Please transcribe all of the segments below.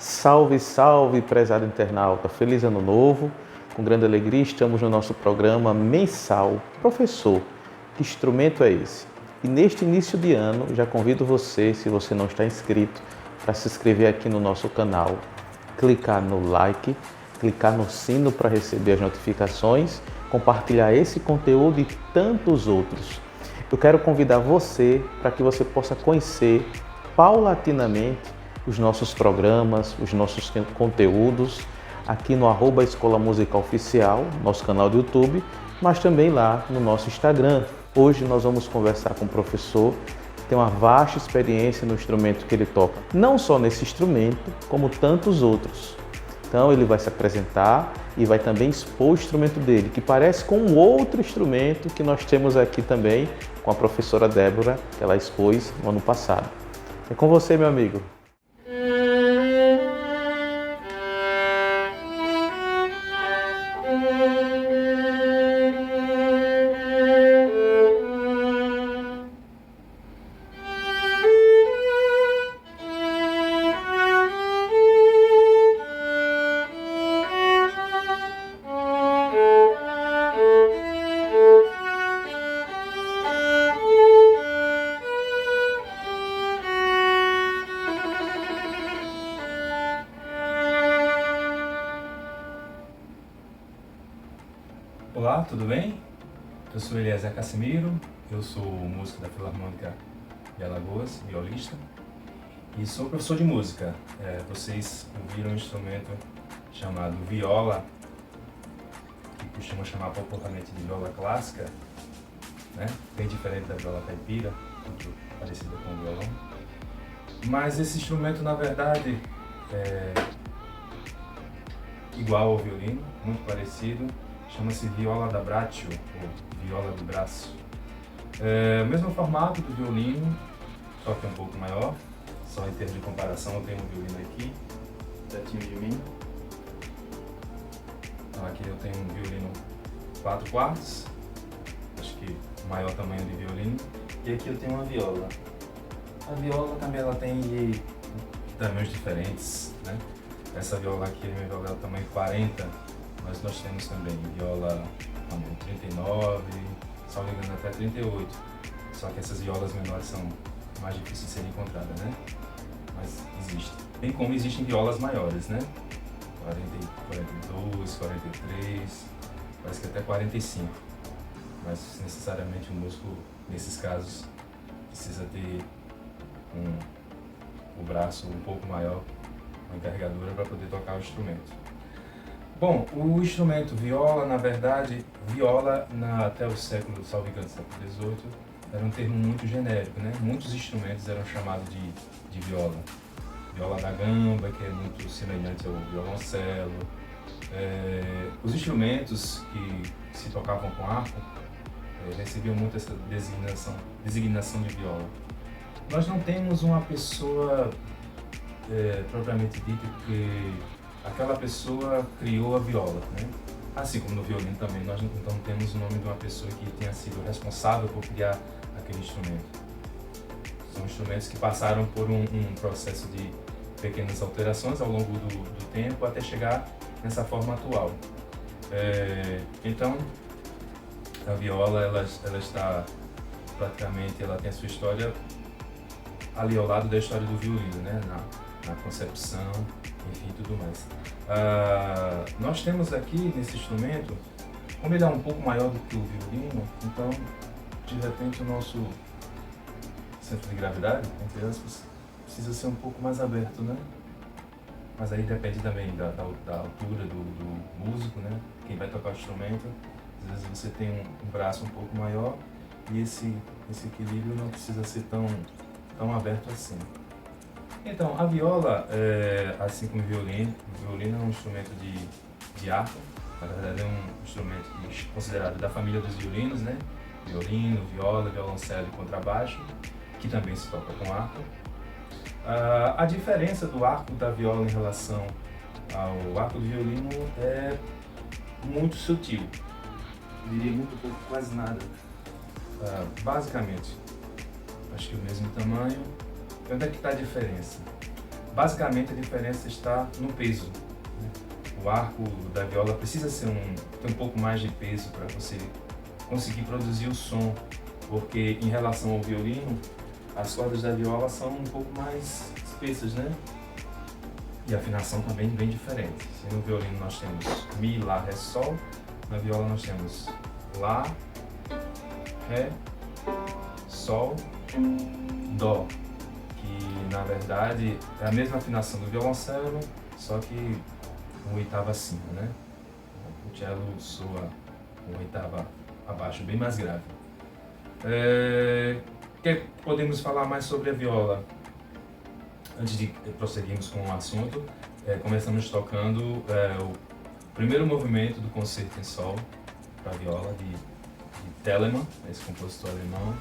Salve, salve, prezado internauta! Feliz Ano Novo! Com grande alegria estamos no nosso programa mensal. Professor, que instrumento é esse? E neste início de ano, já convido você, se você não está inscrito, para se inscrever aqui no nosso canal, clicar no like, clicar no sino para receber as notificações, compartilhar esse conteúdo e tantos outros. Eu quero convidar você para que você possa conhecer paulatinamente os nossos programas, os nossos conteúdos aqui no @Escola Musical Oficial, nosso canal do YouTube, mas também lá no nosso Instagram. Hoje nós vamos conversar com um professor que tem uma vasta experiência no instrumento que ele toca, não só nesse instrumento, como tantos outros. Então ele vai se apresentar e vai também expor o instrumento dele, que parece com um outro instrumento que nós temos aqui também com a professora Débora, que ela expôs no ano passado. É com você, meu amigo. Olá, tudo bem? Eu sou Eliezer Cassimiro, eu sou músico da Filarmônica de Alagoas, violista, e sou professor de música. Vocês ouviram um instrumento chamado viola, que costumam chamar popularmente de viola clássica, né? Bem diferente da viola caipira, muito parecida com o violão. Mas esse instrumento, na verdade, é igual ao violino, muito parecido. Chama-se viola da braccio, ou viola do braço. O mesmo formato do violino, só que um pouco maior. Só em termos de comparação, eu tenho um violino aqui, pertinho de mim. Então aqui eu tenho um violino 4 quartos, acho que o maior tamanho de violino. E aqui eu tenho uma viola. A viola também ela tem tamanhos diferentes, né? Essa viola aqui, a minha viola é o tamanho 40. Mas nós temos também viola tamanho 39, salvo engano até 38. Só que essas violas menores são mais difíceis de serem encontradas, né? Mas existem. Bem como existem violas maiores, né? 42, 43, parece que até 45. Mas necessariamente o músico, nesses casos, precisa ter o braço um pouco maior, uma envergadura para poder tocar o instrumento. Bom, o instrumento viola, na verdade, viola até o século, salvo engano, século XVIII, era um termo muito genérico, né? Muitos instrumentos eram chamados de viola. Viola da gamba, que é muito semelhante ao violoncelo. Os instrumentos que se tocavam com arco recebiam muito essa designação de viola. Nós não temos uma pessoa propriamente dita que aquela pessoa criou a viola, né? Assim como no violino também, nós não temos o nome de uma pessoa que tenha sido responsável por criar aquele instrumento. São instrumentos que passaram por um processo de pequenas alterações ao longo do tempo até chegar nessa forma atual. Então, a viola ela está praticamente, ela tem a sua história ali ao lado da história do violino, né? Na concepção, enfim, tudo mais. Nós temos aqui nesse instrumento, como ele é um pouco maior do que o violino, então de repente o nosso centro de gravidade, entre aspas, precisa ser um pouco mais aberto, né? Mas aí depende também da altura do músico, né? Quem vai tocar o instrumento, às vezes você tem um braço um pouco maior e esse equilíbrio não precisa ser tão aberto assim. Então, a viola, assim como o violino é um instrumento de arco, na verdade é um instrumento considerado da família dos violinos, né? Violino, viola, violoncelo e contrabaixo, que também se toca com arco. A diferença do arco da viola em relação ao arco do violino é muito sutil, eu diria muito pouco, quase nada. Basicamente, acho que o mesmo tamanho. Onde é que está a diferença? basicamente a diferença está no peso, né? O arco da viola precisa ter um pouco mais de peso para você conseguir produzir o som, porque em relação ao violino, as cordas da viola são um pouco mais espessas, né? E a afinação também bem diferente. Se no violino nós temos Mi, Lá, Ré, Sol, na viola nós temos Lá, Ré, Sol, Dó, que na verdade é a mesma afinação do violoncelo, só que uma oitava acima, né? O cello soa uma oitava abaixo, bem mais grave. O que podemos falar mais sobre a viola? Antes de prosseguirmos com o assunto, começamos tocando o primeiro movimento do Concerto em Sol para viola de Telemann, esse compositor alemão,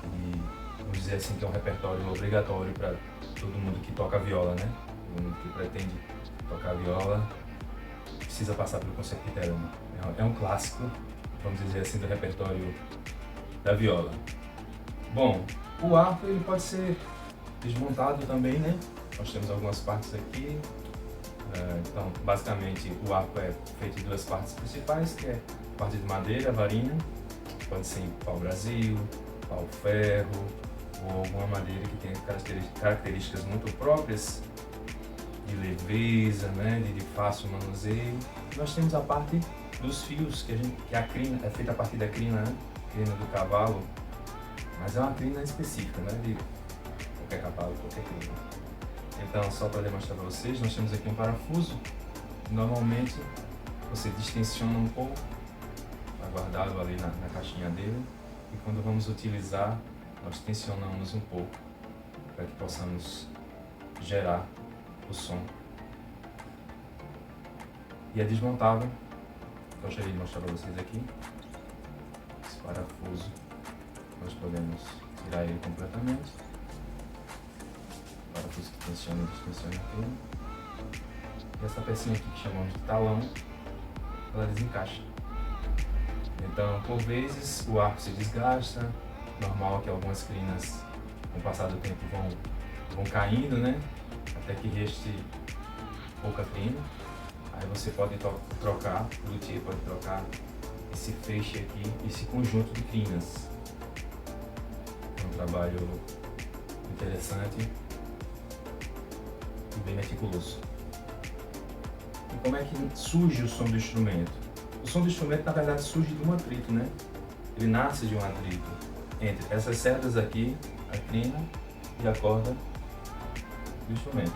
e vamos dizer assim que é um repertório obrigatório para todo mundo que toca viola, né? Todo mundo que pretende tocar viola precisa passar pelo Concerto de Telemann. É um clássico, vamos dizer assim, do repertório da viola. Bom, o arco ele pode ser desmontado também, né? Nós temos algumas partes aqui. Então, basicamente, o arco é feito de duas partes principais, que é a parte de madeira, varinha, pode ser em pau-brasil, pau-ferro, ou alguma madeira que tenha características muito próprias, de leveza, né? de fácil manuseio. Nós temos a parte dos fios, que a crina é feita a partir da crina, né? Crina do cavalo, mas é uma crina específica, né? De qualquer cavalo, qualquer crina. Então, só para demonstrar para vocês, nós temos aqui um parafuso. Normalmente, você distensiona um pouco, está guardado ali na caixinha dele. E quando vamos utilizar, nós tensionamos um pouco, para que possamos gerar o som. E é desmontável. Gostaria de mostrar para vocês aqui. Esse parafuso, nós podemos tirar ele completamente. Parafuso que tensiona e distensiona aqui. E essa pecinha aqui que chamamos de talão, ela desencaixa. Então, por vezes, o arco se desgasta. Normal que algumas crinas, com o passar do tempo, vão caindo, né? Até que reste pouca crina. Aí você pode trocar, o luthier pode trocar esse feixe aqui, esse conjunto de crinas. É um trabalho interessante e bem meticuloso. E como é que surge o som do instrumento? O som do instrumento, na verdade, surge de um atrito, né? Ele nasce de um atrito entre essas cerdas aqui, a crina e a corda do instrumento.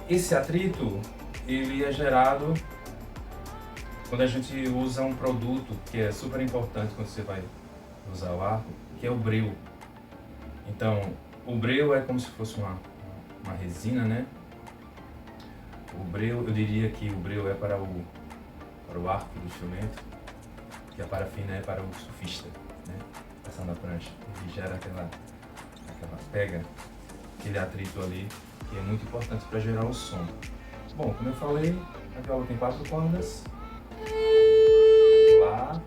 Esse atrito, ele é gerado quando a gente usa um produto que é super importante quando você vai usar o arco, que é o breu. Então, o breu é como se fosse uma resina, né? O breu, eu diria que o breu é para o arco do instrumento, que a parafina é para o surfista, né? Passando a prancha, ele gera pega aquele atrito ali, que é muito importante para gerar o som. Bom, como eu falei, a viola tem 4 cordas. Lá,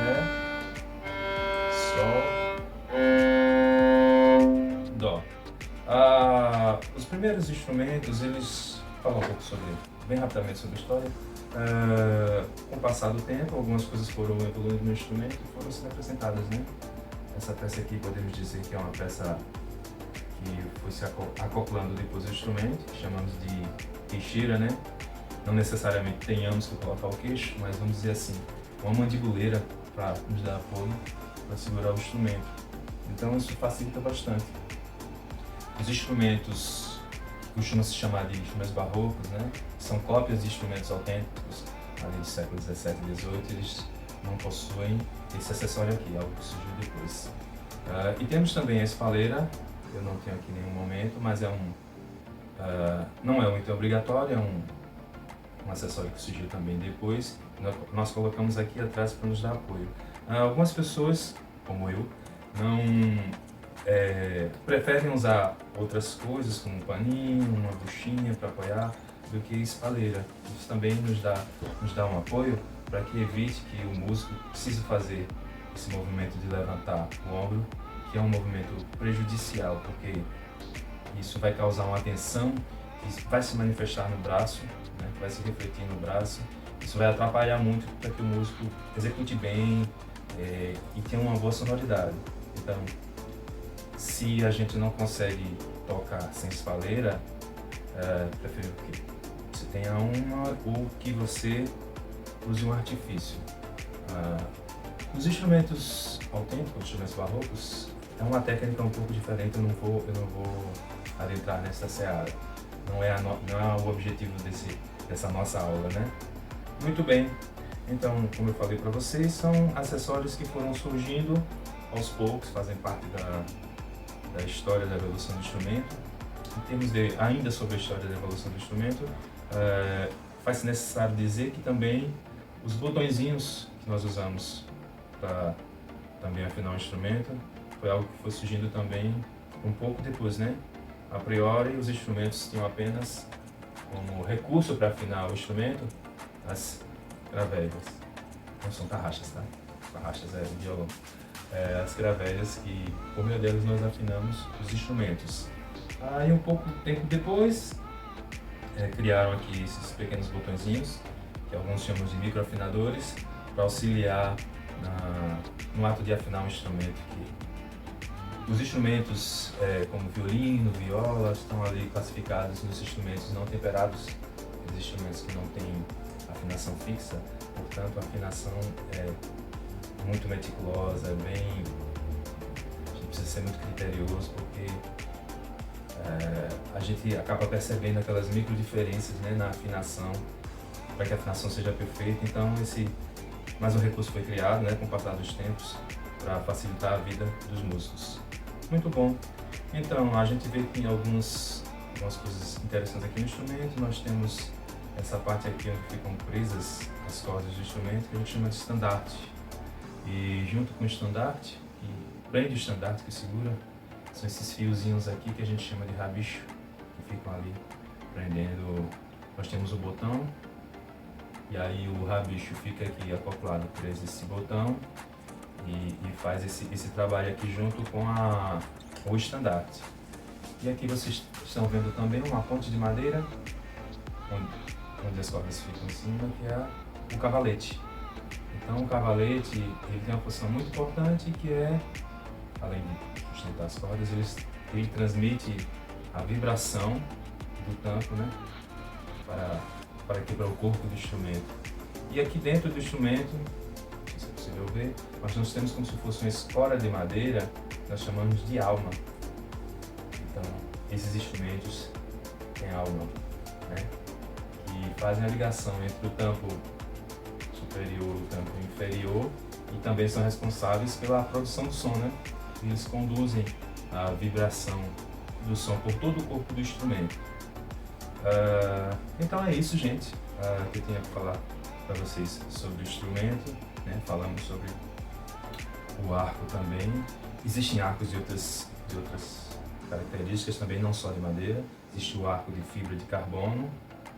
Ré, Sol, Dó. Os primeiros instrumentos, eles falam um pouco bem rapidamente sobre a história. Com o passar do tempo, algumas coisas foram evoluindo no instrumento e foram sendo acrescentadas, né? Essa peça aqui podemos dizer que é uma peça que foi se acoplando depois do instrumento, que chamamos de queixeira, né? Não necessariamente tenhamos que colocar o queixo, mas vamos dizer assim, uma mandibuleira para nos dar apoio, para segurar o instrumento. Então isso facilita bastante. Os instrumentos costumam se chamar de instrumentos barrocos, né? São cópias de instrumentos autênticos, ali do século XVII e XVIII, eles não possuem esse acessório aqui, algo que surgiu depois. E temos também a espaleira, eu não tenho aqui em nenhum momento, mas não é um item obrigatório, é um acessório que surgiu também depois. Nós colocamos aqui atrás para nos dar apoio. Algumas pessoas, como eu, não preferem usar outras coisas, como um paninho, uma buchinha para apoiar, do que espaleira. Isso também nos dá um apoio para que evite que o músico precise fazer esse movimento de levantar o ombro, que é um movimento prejudicial, porque isso vai causar uma tensão que vai se manifestar no braço, né, que vai se refletir no braço. Isso vai atrapalhar muito para que o músico execute bem e tenha uma boa sonoridade. Então, se a gente não consegue tocar sem espaleira, prefiro que você tenha uma ou que você use um artifício. Os instrumentos autênticos, instrumentos barrocos, é uma técnica um pouco diferente, eu não vou adentrar nessa seara. Não é o objetivo dessa nossa aula, né? Muito bem, então, como eu falei para vocês, são acessórios que foram surgindo aos poucos, fazem parte da história da evolução do instrumento. Em termos ainda sobre a história da evolução do instrumento, faz-se necessário dizer que também os botõezinhos que nós usamos para também afinar o instrumento foi algo que foi surgindo também um pouco depois, né? A priori, os instrumentos tinham apenas como recurso para afinar o instrumento as cravelhas. Não são tarraxas, tá? Tarraxas é o violão. As cravelhas que, por meio delas, nós afinamos os instrumentos. Aí, um pouco tempo depois, criaram aqui esses pequenos botõezinhos, que alguns chamam de microafinadores, para auxiliar no ato de afinar um instrumento. Os instrumentos como violino, viola, estão ali classificados nos instrumentos não temperados, os instrumentos que não têm afinação fixa, portanto a afinação é muito meticulosa, a gente precisa ser muito criterioso, porque a gente acaba percebendo aquelas micro diferenças, né, na afinação, para que a afinação seja perfeita. Então mais um recurso foi criado, né, com o passar dos tempos, para facilitar a vida dos músicos. Muito bom. Então a gente vê que tem algumas coisas interessantes aqui no instrumento. Nós temos essa parte aqui onde ficam presas as cordas do instrumento, que a gente chama de estandarte. E junto com o estandarte, que prende o estandarte, que segura, são esses fiozinhos aqui que a gente chama de rabicho, que ficam ali prendendo. Nós temos o botão, e aí o rabicho fica aqui acoplado preso esse botão e faz esse trabalho aqui junto com o estandarte. E aqui vocês estão vendo também uma ponte de madeira, onde as cordas ficam em cima, que é o cavalete. Então o cavalete ele tem uma função muito importante, que é, além de sustentar as cordas, ele transmite a vibração do tampo, né, para o corpo do instrumento. E aqui dentro do instrumento, não sei se é possível ver, nós temos como se fosse uma escora de madeira, nós chamamos de alma. Então esses instrumentos têm alma, né, que fazem a ligação entre o tampo superior e o tampo inferior, e também são responsáveis pela produção do som, né? Eles conduzem a vibração do som por todo o corpo do instrumento. Então é isso, gente, que eu tinha que falar para vocês sobre o instrumento, né? Falamos sobre o arco também. Existem arcos de outras características também, não só de madeira. Existe o arco de fibra de carbono.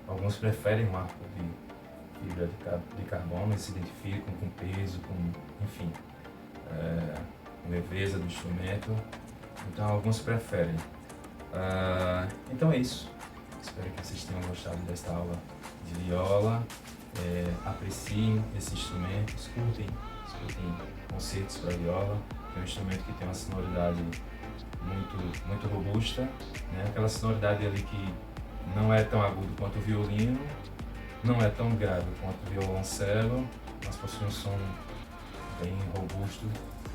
Alguns preferem o arco de fibra de carbono, eles se identificam com peso, enfim, com leveza do instrumento. Então alguns preferem. Então é isso. Espero que vocês tenham gostado desta aula de viola. Apreciem esse instrumento, escutem concertos para viola. É um instrumento que tem uma sonoridade muito robusta, né? Aquela sonoridade ali que não é tão agudo quanto o violino, não é tão grave quanto o violoncelo, mas possui um som bem robusto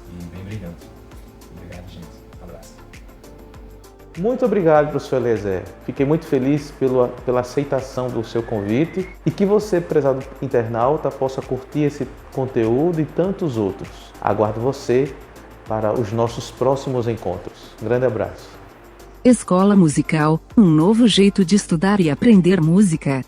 e bem brilhante. Obrigado, gente. Um abraço. Muito obrigado, professor Eliezer. Fiquei muito feliz pela aceitação do seu convite e que você, prezado internauta, possa curtir esse conteúdo e tantos outros. Aguardo você para os nossos próximos encontros. Um grande abraço. Escola Musical, um novo jeito de estudar e aprender música.